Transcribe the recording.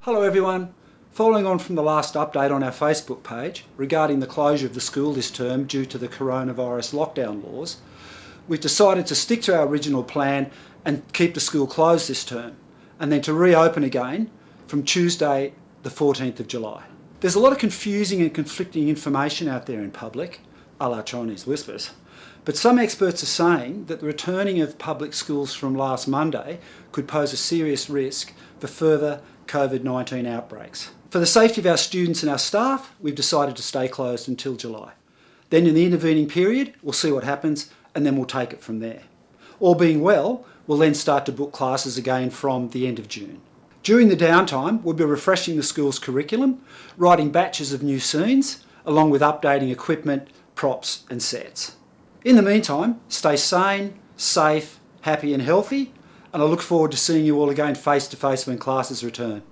Hello everyone. Following on from the last update on our Facebook page regarding the closure of the school this term due to the coronavirus lockdown laws, we've decided to stick to our original plan and keep the school closed this term, and then to reopen again from Tuesday the 14th of July. There's a lot of confusing and conflicting information out there in public, a la Chinese whispers, but some experts are saying that the returning of public schools from last Monday could pose a serious risk for further COVID-19 outbreaks. For the safety of our students and our staff, we've decided to stay closed until July. Then in the intervening period, we'll see what happens and then we'll take it from there. All being well, we'll then start to book classes again from the end of June. During the downtime, we'll be refreshing the school's curriculum, writing batches of new scenes, along with updating equipment, props and sets. In the meantime, stay sane, safe, happy and healthy, and I look forward to seeing you all again face to face when classes return.